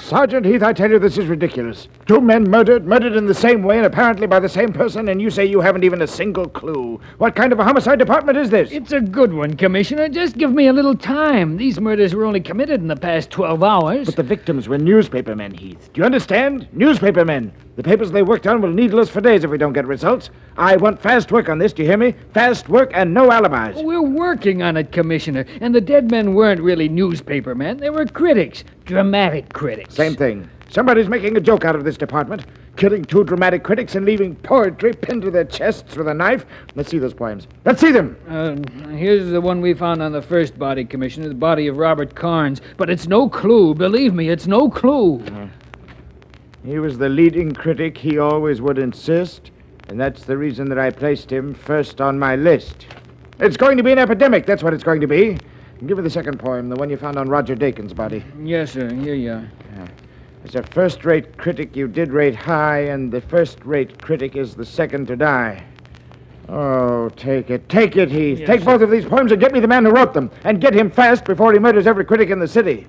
Sergeant Heath, I tell you, this is ridiculous. Two men murdered in the same way and apparently by the same person, and you say you haven't even a single clue. What kind of a homicide department is this? It's a good one, Commissioner. Just give me a little time. These murders were only committed in the past 12 hours. But the victims were newspapermen, Heath. Do you understand? Newspapermen. The papers they worked on will needle us for days if we don't get results. I want fast work on this, do you hear me? Fast work and no alibis. We're working on it, Commissioner. And the dead men weren't really newspapermen. They were critics. Dramatic critics. Same thing. Somebody's making a joke out of this department. Killing two dramatic critics and leaving poetry pinned to their chests with a knife. Let's see those poems. Let's see them. Here's the one we found on the first body, Commissioner, the body of Robert Carnes. But it's no clue. Believe me, it's no clue. He was the leading critic, he always would insist, and that's the reason that I placed him first on my list. It's going to be an epidemic, that's what it's going to be. Give me the second poem, the one you found on Roger Dakin's body. Yes, sir. Here you are. As a first-rate critic, you did rate high, and the first-rate critic is the second to die. Oh, take it, Heath. Yes, take sir. both of these poems and get me the man who wrote them, and get him fast before he murders every critic in the city.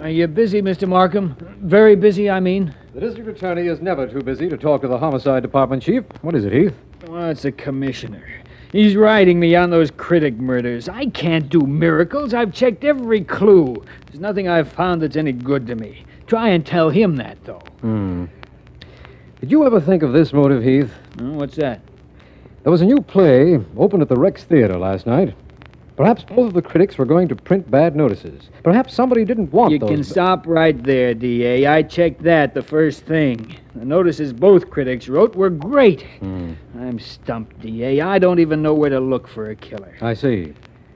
Are you busy, Mr. Markham? Very busy, I mean. The district attorney is never too busy to talk to the homicide department chief. What is it, Heath? Well, it's the commissioner. He's riding me on those critic murders. I can't do miracles. I've checked every clue. There's nothing I've found that's any good to me. Try and tell him that, though. Did you ever think of this motive, Heath? What's that? There was a new play opened at the Rex Theater last night. Perhaps both of the critics were going to print bad notices. Perhaps somebody didn't want those... You can stop right there, D.A. I checked that the first thing. The notices both critics wrote were great. I'm stumped, D.A. I don't even know where to look for a killer. I see. And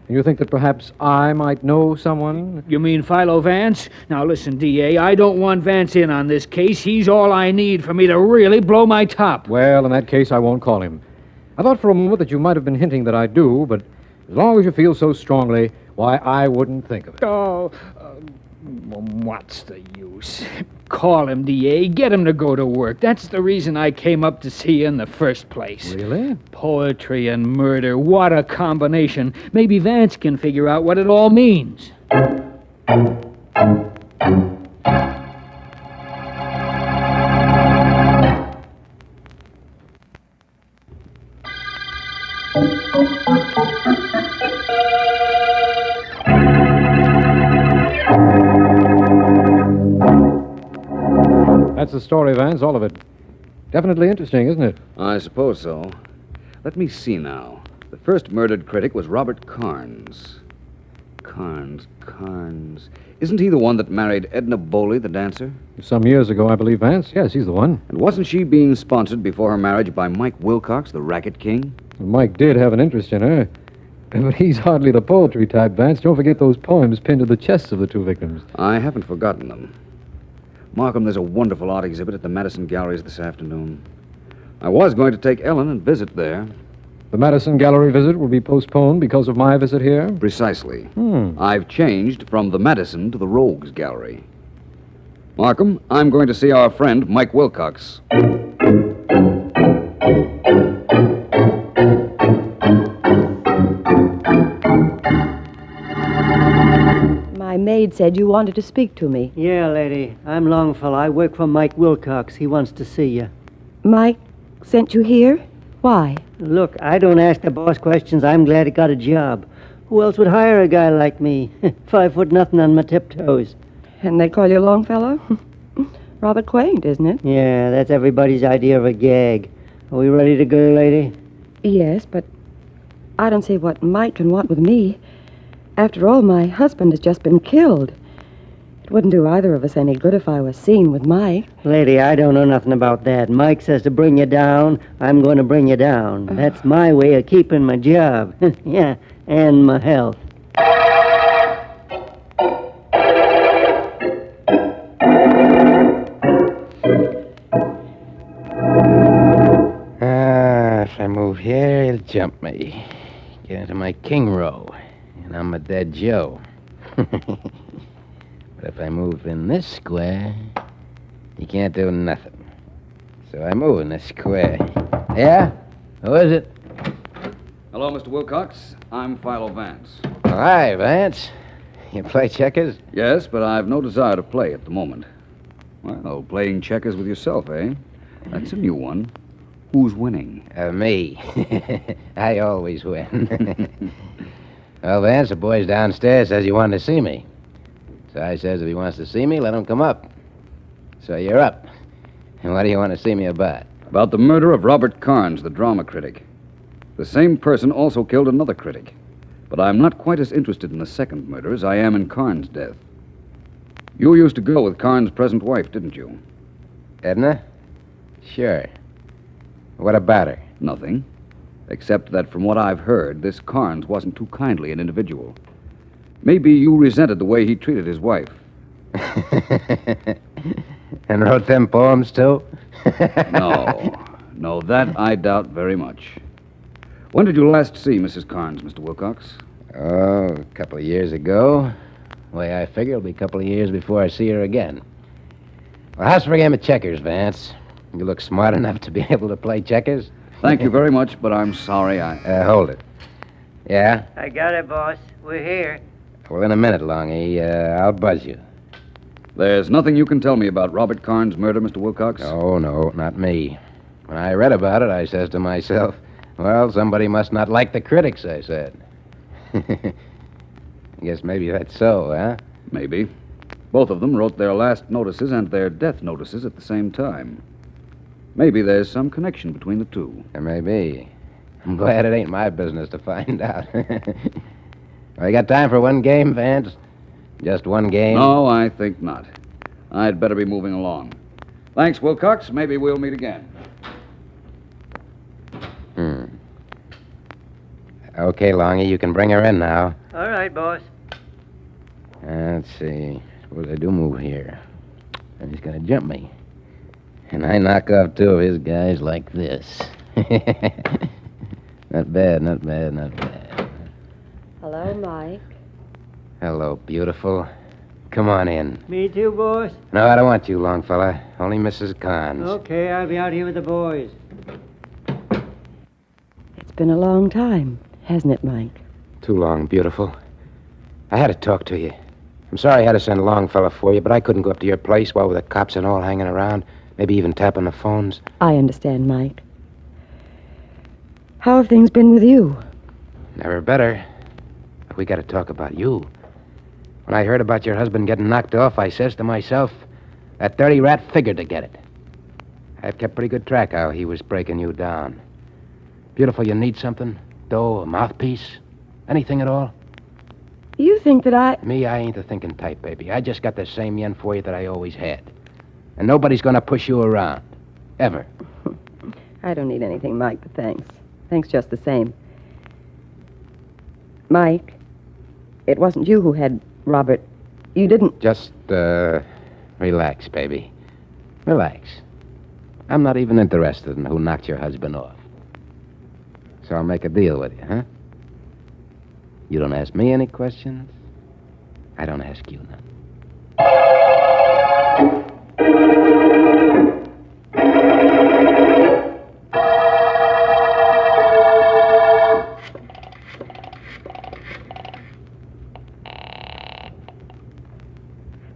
you think that perhaps I might know someone? You mean Philo Vance? Now listen, D.A., I don't want Vance in on this case. He's all I need for me to really blow my top. Well, in that case, I won't call him. I thought for a moment that you might have been hinting that I do, but as long as you feel so strongly, why, I wouldn't think of it. Oh, what's the use? Call him, D.A. Get him to go to work. That's the reason I came up to see you in the first place. Really? Poetry and murder. What a combination. Maybe Vance can figure out what it all means. That's the story, Vance, all of it. Definitely interesting, isn't it? I suppose so. Let me see now. The first murdered critic was Robert Carnes. Carnes. Isn't he the one that married Edna Bowley, the dancer? Some years ago, I believe, Vance. Yes, he's the one. And wasn't she being sponsored before her marriage by Mike Wilcox, the racket king? Mike did have an interest in her. But he's hardly the poetry type, Vance. Don't forget those poems pinned to the chests of the two victims. I haven't forgotten them. Markham, there's a wonderful art exhibit at the Madison Galleries this afternoon. I was going to take Ellen and visit there. The Madison Gallery visit will be postponed because of my visit here? Precisely. I've changed from the Madison to the Rogues Gallery. Markham, I'm going to see our friend Mike Wilcox. My maid said you wanted to speak to me. Yeah, lady. I'm Longfellow. I work for Mike Wilcox. He wants to see you. Mike sent you here? Why? Look, I don't ask the boss questions. I'm glad he got a job. Who else would hire a guy like me? 5 foot nothing on my tiptoes. And they call you Longfellow? Rather quaint, isn't it? Yeah, that's everybody's idea of a gag. Are we ready to go, lady? Yes, but I don't see what Mike can want with me. After all, my husband has just been killed. It wouldn't do either of us any good if I was seen with Mike. Lady, I don't know nothing about that. Mike says to bring you down, I'm going to bring you down. That's my way of keeping my job. Yeah, and my health. here, he'll jump me. Get into my king row. And I'm a dead Joe. But if I move in this square, he can't do nothing. So I move in this square. Yeah? Who is it? Hello, Mr. Wilcox. I'm Philo Vance. Oh, hi, Vance. You play checkers? Yes, but I've no desire to play at the moment. Well, playing checkers with yourself, eh? That's a new one. Who's winning? Me. I always win. Well, Vance, the boy's downstairs says you wanted to see me. So I says if he wants to see me, let him come up. So you're up. And what do you want to see me about? About the murder of Robert Carnes, the drama critic. The same person also killed another critic. But I'm not quite as interested in the second murder as I am in Carnes' death. You used to go with Carnes' present wife, didn't you? Edna? Sure. What about her? Nothing. Except that from what I've heard, this Carnes wasn't too kindly an individual. Maybe you resented the way he treated his wife. And wrote them poems, too? No, that I doubt very much. When did you last see Mrs. Carnes, Mr. Wilcox? Oh, a couple of years ago. The way I figure, it'll be a couple of years before I see her again. Well, how's for a game of checkers, Vance? You look smart enough to be able to play checkers? Thank you very much, but I'm sorry Hold it. Yeah? I got it, boss. We're here. Well, in a minute, Longy. I'll buzz you. There's nothing you can tell me about Robert Carnes' murder, Mr. Wilcox? Oh, no, not me. When I read about it, I says to myself, well, somebody must not like the critics, I said. I guess maybe that's so, huh? Maybe. Both of them wrote their last notices and their death notices at the same time. Maybe there's some connection between the two. There may be. I'm glad it ain't my business to find out. Well, you got time for one game, Vance? Just one game? No, I think not. I'd better be moving along. Thanks, Wilcox. Maybe we'll meet again. Okay, Longy, you can bring her in now. All right, boss. Let's see. Suppose I do move here. And he's going to jump me. And I knock off two of his guys like this. Not bad, not bad, not bad. Hello, Mike. Hello, beautiful. Come on in. Me too, boss. No, I don't want you, long fella. Only Mrs. Carnes. Okay, I'll be out here with the boys. It's been a long time, hasn't it, Mike? Too long, beautiful. I had to talk to you. I'm sorry I had to send a long fella for you, but I couldn't go up to your place while with the cops and all hanging around. Maybe even tapping the phones. I understand, Mike. How have things been with you? Never better. But we got to talk about you. When I heard about your husband getting knocked off, I says to myself, that dirty rat figured to get it. I've kept pretty good track how he was breaking you down. Beautiful, you need something? Dough, a mouthpiece? Anything at all? You think that I... Me, I ain't the thinking type, baby. I just got the same yen for you that I always had. And nobody's gonna push you around. Ever. I don't need anything, Mike, but thanks. Thanks just the same. Mike, it wasn't you who had Robert. You didn't... Just, relax, baby. Relax. I'm not even interested in who knocked your husband off. So I'll make a deal with you, huh? You don't ask me any questions. I don't ask you none.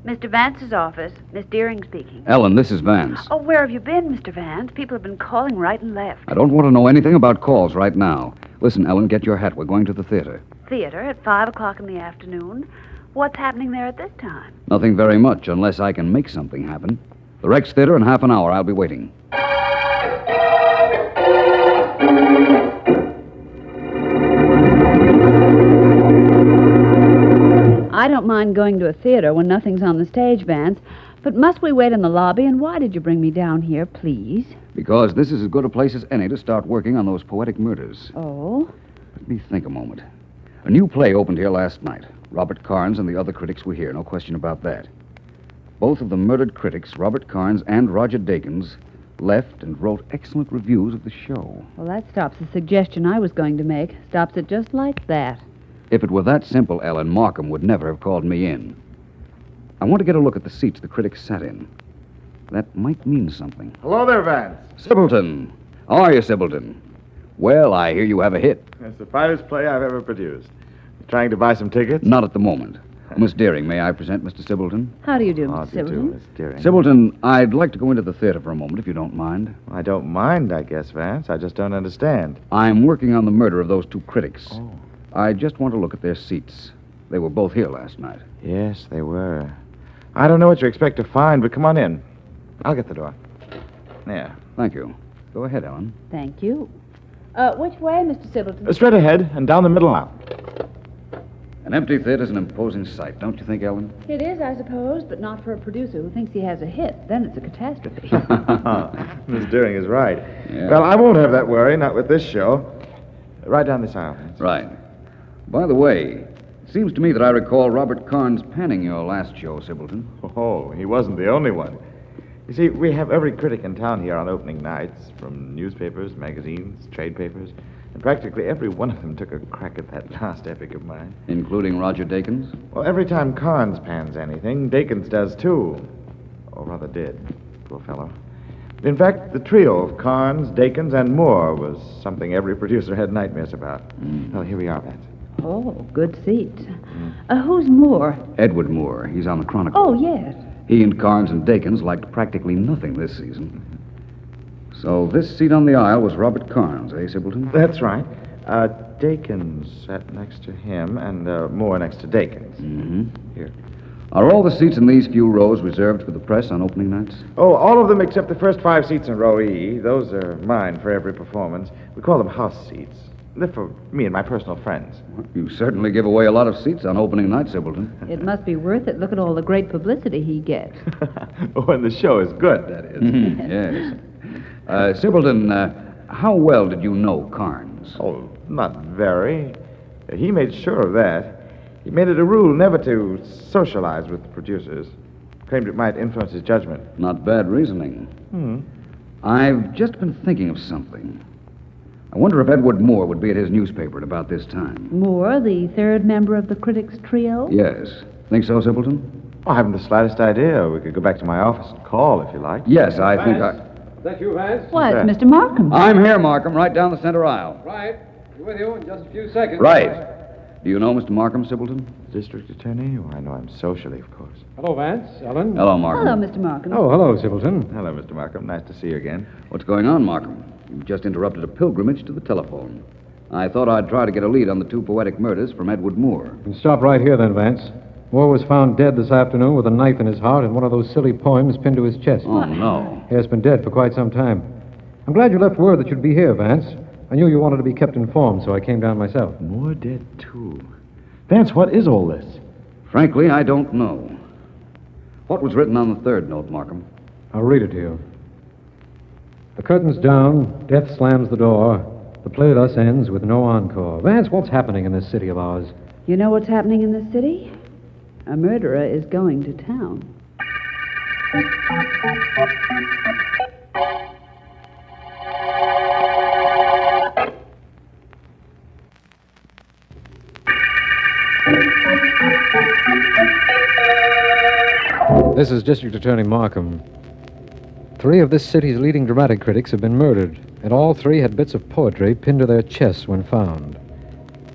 Mr. Vance's office. Miss Deering speaking. Ellen, this is Vance. Oh, where have you been, Mr. Vance? People have been calling right and left. I don't want to know anything about calls right now. Listen, Ellen, get your hat. We're going to the theater. Theater at 5 o'clock in the afternoon. What's happening there at this time? Nothing very much, unless I can make something happen. The Rex Theater in half an hour. I'll be waiting. I don't mind going to a theater when nothing's on the stage, Vance. But must we wait in the lobby? And why did you bring me down here, please? Because this is as good a place as any to start working on those poetic murders. Oh? Let me think a moment. A new play opened here last night. Robert Carnes and the other critics were here, no question about that. Both of the murdered critics, Robert Carnes and Roger Dakins, left and wrote excellent reviews of the show. Well, that stops the suggestion I was going to make. Stops it just like that. If it were that simple, Ellen, Markham would never have called me in. I want to get a look at the seats the critics sat in. That might mean something. Hello there, Vance. Sibbleton. How are you, Sibbleton? Well, I hear you have a hit. It's the finest play I've ever produced. You trying to buy some tickets? Not at the moment. Miss Deering, may I present Mr. Sibbleton? How do you do, How Mr. do you do, Sibbleton? Miss Deering? Sibbleton, I'd like to go into the theater for a moment, if you don't mind. I don't mind, I guess, Vance. I just don't understand. I'm working on the murder of those two critics. Oh. I just want to look at their seats. They were both here last night. Yes, they were. I don't know what you expect to find, but come on in. I'll get the door. There. Thank you. Go ahead, Ellen. Thank you. Which way, Mr. Sibbleton? Straight ahead and down the middle now. An empty theater's an imposing sight, don't you think, Ellen? It is, I suppose, but not for a producer who thinks he has a hit. Then it's a catastrophe. Miss Deering is right. Yeah. Well, I won't have that worry, not with this show. Right down this aisle. Vance. Right. By the way, it seems to me that I recall Robert Carnes panning your last show, Sibbleton. Oh, he wasn't the only one. You see, we have every critic in town here on opening nights, from newspapers, magazines, trade papers, and practically every one of them took a crack at that last epic of mine. Including Roger Dakins? Well, every time Carnes pans anything, Dakins does too. Or rather did, poor fellow. In fact, the trio of Carnes, Dakins, and Moore was something every producer had nightmares about. Well, here we are, Vance. Oh, good seat. Who's Moore? Edward Moore. He's on the Chronicle. Oh, yes. He and Carnes and Dakins liked practically nothing this season. So this seat on the aisle was Robert Carnes, eh, Sibbleton? That's right. Dakins sat next to him, and Moore next to Dakins. Mm-hmm. Here. Are all the seats in these few rows reserved for the press on opening nights? Oh, all of them except the first 5 seats in row E. Those are mine for every performance. We call them house seats. They're for me and my personal friends. You certainly give away a lot of seats on opening night, Sibbleton. It must be worth it. Look at all the great publicity he gets. When the show is good, that is. Yes. Sibbleton, how well did you know Carnes? Oh, not very. He made sure of that. He made it a rule never to socialize with the producers. Claimed it might influence his judgment. Not bad reasoning. I've just been thinking of something. I wonder if Edward Moore would be at his newspaper at about this time. Moore, the third member of the critics' trio? Yes. Think so, Sibbleton? I haven't the slightest idea. We could go back to my office and call if you like. Yes, I think I... Is that you, Vance? What, that? Mr. Markham? I'm here, Markham, right down the center aisle. Right. Be with you in just a few seconds. Right. Do you know Mr. Markham, Sibbleton? District attorney? Oh, I know him socially, of course. Hello, Vance. Ellen. Hello, Markham. Hello, Mr. Markham. Oh, hello, Sibbleton. Hello, Mr. Markham. Nice to see you again. What's going on, Markham? You've just interrupted a pilgrimage to the telephone. I thought I'd try to get a lead on the 2 poetic murders from Edward Moore. You can stop right here then, Vance. Moore was found dead this afternoon with a knife in his heart and one of those silly poems pinned to his chest. Oh, no. He has been dead for quite some time. I'm glad you left word that you'd be here, Vance. I knew you wanted to be kept informed, so I came down myself. Moore dead, too. Vance, what is all this? Frankly, I don't know. What was written on the 3rd note, Markham? I'll read it to you. The curtain's down, death slams the door. The play thus ends with no encore. Vance, what's happening in this city of ours? You know what's happening in this city? A murderer is going to town. This is District Attorney Markham. 3 of this city's leading dramatic critics have been murdered, and all 3 had bits of poetry pinned to their chests when found.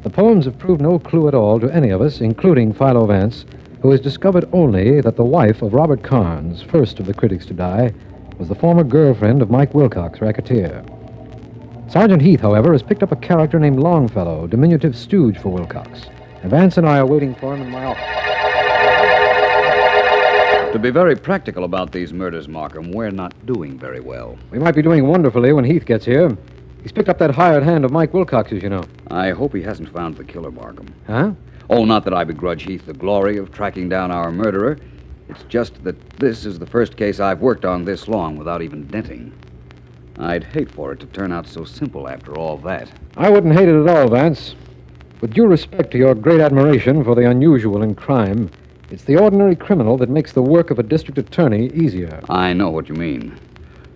The poems have proved no clue at all to any of us, including Philo Vance, who has discovered only that the wife of Robert Carnes, first of the critics to die, was the former girlfriend of Mike Wilcox, racketeer. Sergeant Heath, however, has picked up a character named Longfellow, diminutive stooge for Wilcox, and Vance and I are waiting for him in my office. To be very practical about these murders, Markham, we're not doing very well. We might be doing wonderfully when Heath gets here. He's picked up that hired hand of Mike Wilcox's, you know. I hope he hasn't found the killer, Markham. Huh? Oh, not that I begrudge Heath the glory of tracking down our murderer. It's just that this is the first case I've worked on this long without even denting. I'd hate for it to turn out so simple after all that. I wouldn't hate it at all, Vance. With due respect to your great admiration for the unusual in crime, it's the ordinary criminal that makes the work of a district attorney easier. I know what you mean.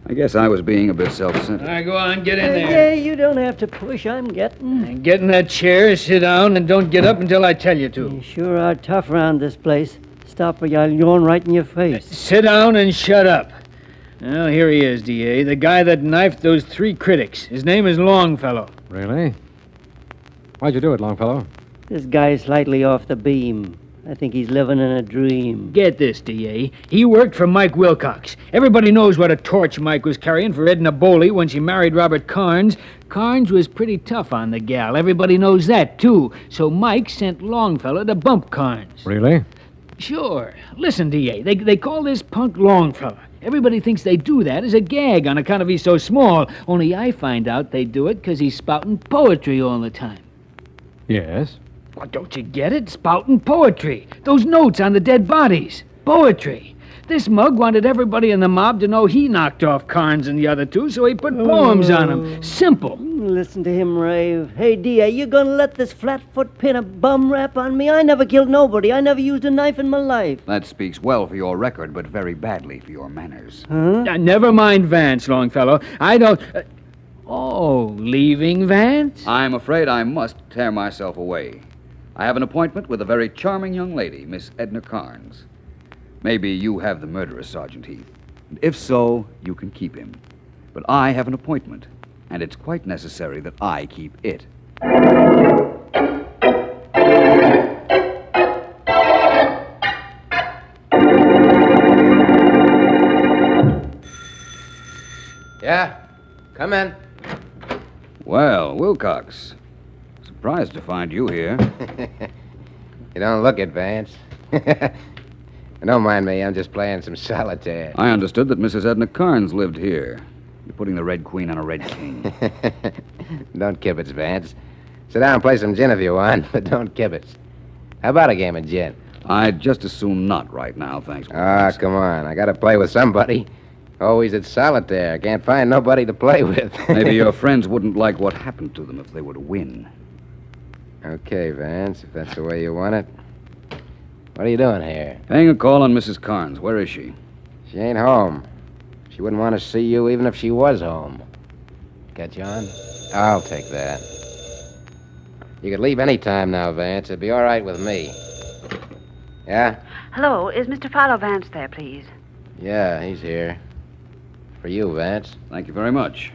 I guess I was being a bit self-centered. All right, go on, get in there. Yeah, you don't have to push. I'm getting. And get in that chair, sit down, and don't get up until I tell you to. You sure are tough around this place. Stop or I'll yawn right in your face. Sit down and shut up. Well, here he is, D.A., the guy that knifed those 3 critics. His name is Longfellow. Really? Why'd you do it, Longfellow? This guy's slightly off the beam. I think he's living in a dream. Get this, D.A. He worked for Mike Wilcox. Everybody knows what a torch Mike was carrying for Edna Boley when she married Robert Carnes. Carnes was pretty tough on the gal. Everybody knows that, too. So Mike sent Longfellow to bump Carnes. Really? Sure. Listen, D.A., they call this punk Longfellow. Everybody thinks they do that as a gag on account of he's so small. Only I find out they do it because he's spouting poetry all the time. Yes. Well, don't you get it? Spouting poetry. Those notes on the dead bodies. Poetry. This mug wanted everybody in the mob to know he knocked off Carnes and the other 2, so he put poems on them. Simple. Listen to him rave. Hey, D.A., you gonna let this flatfoot pin a bum rap on me? I never killed nobody. I never used a knife in my life. That speaks well for your record, but very badly for your manners. Huh? Never mind Vance, Longfellow. I don't... leaving Vance? I'm afraid I must tear myself away. I have an appointment with a very charming young lady, Miss Edna Carnes. Maybe you have the murderer, Sergeant Heath. And if so, you can keep him. But I have an appointment, and it's quite necessary that I keep it. Yeah? Come in. Well, Wilcox. Surprised to find you here. You don't look it, Vance. Don't mind me, I'm just playing some solitaire. I understood that Mrs. Edna Carnes lived here. You're putting the Red Queen on a Red King. Don't kibitz, Vance. Sit down and play some gin if you want, but don't kibitz. How about a game of gin? I'd just as soon not right now, thanks. Ah, come on. I gotta play with somebody. Always at solitaire. Can't find nobody to play with. Maybe your friends wouldn't like what happened to them if they were to win. Okay, Vance, if that's the way you want it. What are you doing here? Paying a call on Mrs. Carnes. Where is she? She ain't home. She wouldn't want to see you even if she was home. Catch on? I'll take that. You could leave any time now, Vance. It'd be all right with me. Yeah? Hello, is Mr. Philo Vance there, please? Yeah, he's here. For you, Vance. Thank you very much.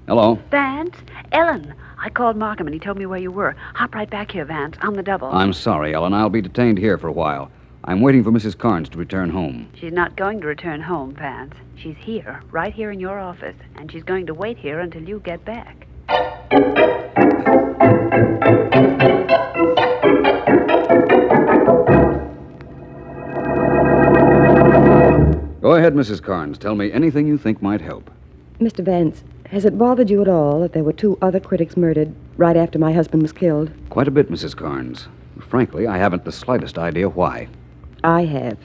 Hello. Vance? Ellen. I called Markham and he told me where you were. Hop right back here, Vance, on the double. I'm sorry, Ellen. I'll be detained here for a while. I'm waiting for Mrs. Carnes to return home. She's not going to return home, Vance. She's here, right here in your office, and she's going to wait here until you get back. Go ahead, Mrs. Carnes. Tell me anything you think might help. Mr. Vance, has it bothered you at all that there were 2 other critics murdered right after my husband was killed? Quite a bit, Mrs. Carnes. Frankly, I haven't the slightest idea why. I have.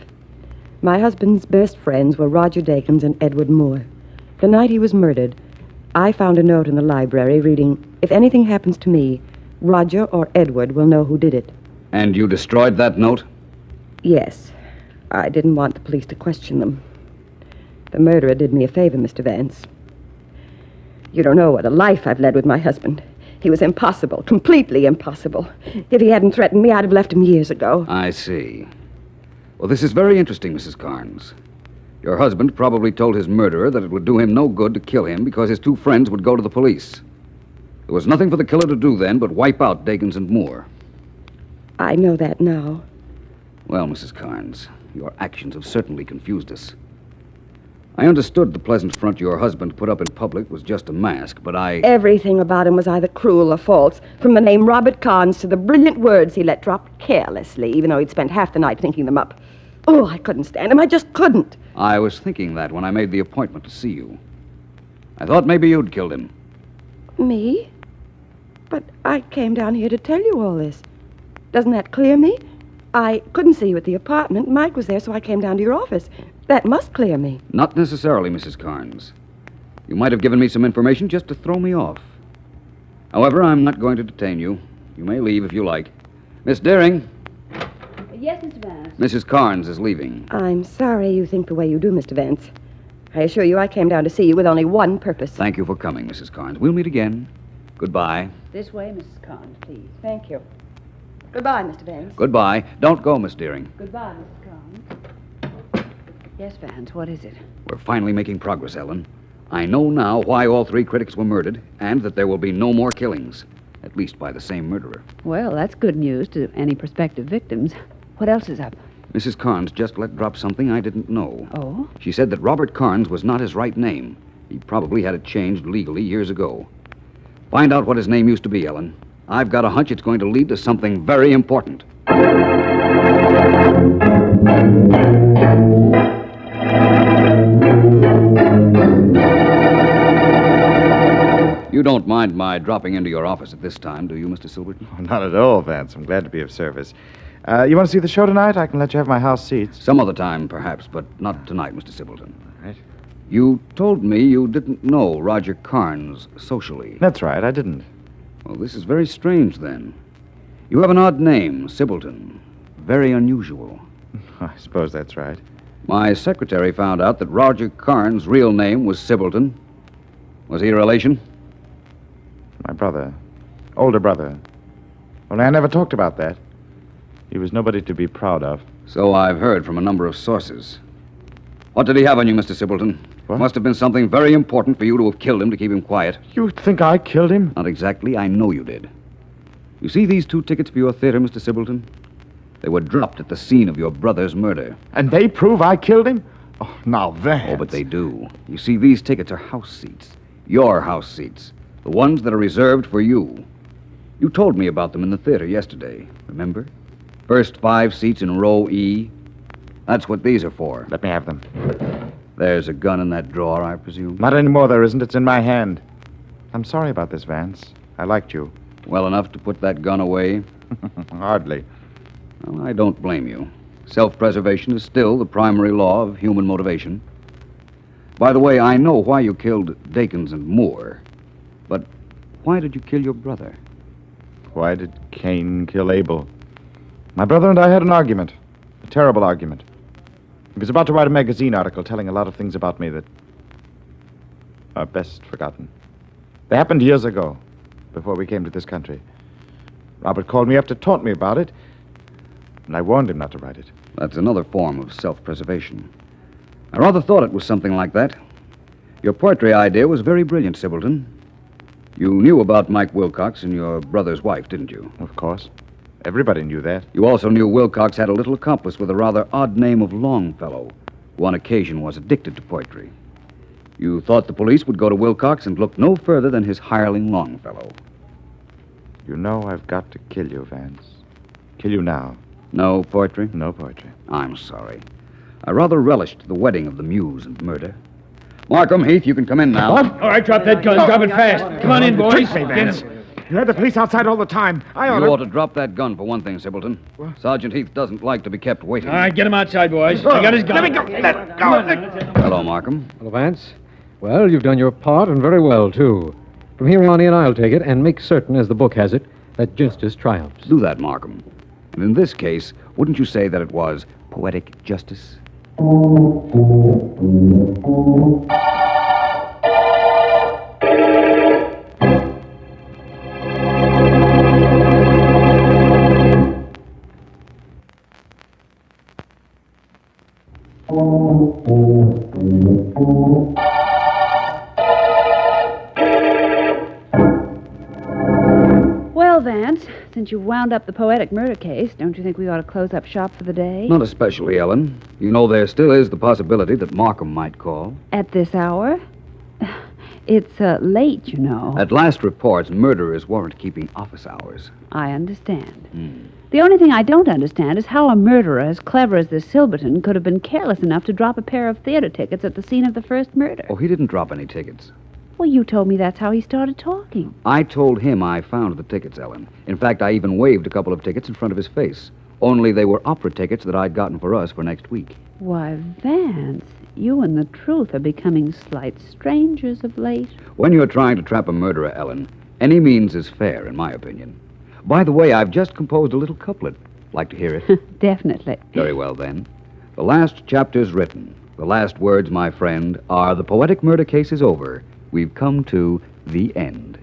My husband's best friends were Roger Dakins and Edward Moore. The night he was murdered, I found a note in the library reading, "If anything happens to me, Roger or Edward will know who did it." And you destroyed that note? Yes. I didn't want the police to question them. The murderer did me a favor, Mr. Vance. You don't know what a life I've led with my husband. He was impossible, completely impossible. If he hadn't threatened me, I'd have left him years ago. I see. Well, this is very interesting, Mrs. Carnes. Your husband probably told his murderer that it would do him no good to kill him because his 2 friends would go to the police. There was nothing for the killer to do then but wipe out Dakins and Moore. I know that now. Well, Mrs. Carnes, your actions have certainly confused us. I understood the pleasant front your husband put up in public was just a mask, but Everything about him was either cruel or false, from the name Robert Carnes to the brilliant words he let drop carelessly, even though he'd spent half the night thinking them up. Oh, I couldn't stand him. I just couldn't. I was thinking that when I made the appointment to see you. I thought maybe you'd killed him. Me? But I came down here to tell you all this. Doesn't that clear me? I couldn't see you at the apartment. Mike was there, so I came down to your office. That must clear me. Not necessarily, Mrs. Carnes. You might have given me some information just to throw me off. However, I'm not going to detain you. You may leave if you like. Miss Deering. Yes, Mr. Vance. Mrs. Carnes is leaving. I'm sorry you think the way you do, Mr. Vance. I assure you I came down to see you with only one purpose. Thank you for coming, Mrs. Carnes. We'll meet again. Goodbye. This way, Mrs. Carnes, please. Thank you. Goodbye, Mr. Vance. Goodbye. Don't go, Miss Deering. Goodbye, Mrs. Carnes. Yes, Vance, what is it? We're finally making progress, Ellen. I know now why all 3 critics were murdered, and that there will be no more killings. At least by the same murderer. Well, that's good news to any prospective victims. What else is up? Mrs. Carnes just let drop something I didn't know. Oh? She said that Robert Carnes was not his right name. He probably had it changed legally years ago. Find out what his name used to be, Ellen. I've got a hunch it's going to lead to something very important. You don't mind my dropping into your office at this time, do you, Mr. Silverton? Oh, not at all, Vance. I'm glad to be of service. You want to see the show tonight? I can let you have my house seats. Some other time, perhaps, but not tonight, Mr. Silverton. All right. You told me you didn't know Roger Carnes socially. That's right, I didn't. Well, this is very strange, then. You have an odd name, Sibbleton. Very unusual. I suppose that's right. My secretary found out that Roger Carnes' real name was Sibbleton. Was he a relation? My brother. Older brother. Only I never talked about that. He was nobody to be proud of. So I've heard from a number of sources. What did he have on you, Mr. Sibbleton? What? Must have been something very important for you to have killed him to keep him quiet. You think I killed him? Not exactly. I know you did. You see these 2 tickets for your theater, Mr. Sibbleton? They were dropped at the scene of your brother's murder. And they prove I killed him? Oh, now, Vance. Oh, but they do. You see, these tickets are house seats. Your house seats. The ones that are reserved for you. You told me about them in the theater yesterday, remember? First 5 seats in row E. That's what these are for. Let me have them. There's a gun in that drawer, I presume. Not anymore, there isn't. It's in my hand. I'm sorry about this, Vance. I liked you. Well enough to put that gun away? Hardly. Well, I don't blame you. Self-preservation is still the primary law of human motivation. By the way, I know why you killed Dakins and Moore. But why did you kill your brother? Why did Cain kill Abel? My brother and I had an argument. A terrible argument. He was about to write a magazine article telling a lot of things about me that are best forgotten. They happened years ago, before we came to this country. Robert called me up to taunt me about it, and I warned him not to write it. That's another form of self-preservation. I rather thought it was something like that. Your poetry idea was very brilliant, Sibbleton. You knew about Mike Wilcox and your brother's wife, didn't you? Of course. Everybody knew that. You also knew Wilcox had a little accomplice with a rather odd name of Longfellow, who on occasion was addicted to poetry. You thought the police would go to Wilcox and look no further than his hireling Longfellow. You know I've got to kill you, Vance. Kill you now. No poetry? No poetry. I'm sorry. I rather relished the wedding of the muse and murder. Markham, Heath, you can come in now. What? All right, drop that gun. Drop it fast. Come on in, boys. Trick me, Vance. You had the police outside all the time. I ought You to... ought to drop that gun for one thing, Sibbleton. Sergeant Heath doesn't like to be kept waiting. All right, get him outside, boys. I got his gun. Let me go. Let go. Hello, Markham. Hello, Vance. Well, you've done your part, and very well, too. From here on in, I'll take it and make certain, as the book has it, that justice triumphs. Do that, Markham. And in this case, wouldn't you say that it was poetic justice? Well, Vance, since you've wound up the Poetic murder case, don't you think we ought to close up shop for the day? Not especially, Ellen. You know there still is the possibility that Markham might call. At this hour? It's late, you know. At last reports, murderers weren't keeping office hours. I understand. The only thing I don't understand is how a murderer as clever as this Silverton could have been careless enough to drop a pair of theater tickets at the scene of the first murder. Oh, he didn't drop any tickets. Well, you told me that's how he started talking. I told him I found the tickets, Ellen. In fact, I even waved a couple of tickets in front of his face. Only they were opera tickets that I'd gotten for us for next week. Why, Vance, you and the truth are becoming slight strangers of late. When you're trying to trap a murderer, Ellen, any means is fair, in my opinion. By the way, I've just composed a little couplet. Like to hear it? Definitely. Very well, then. The last chapter's written. The last words, my friend, are the Poetic murder case is over. We've come to the end.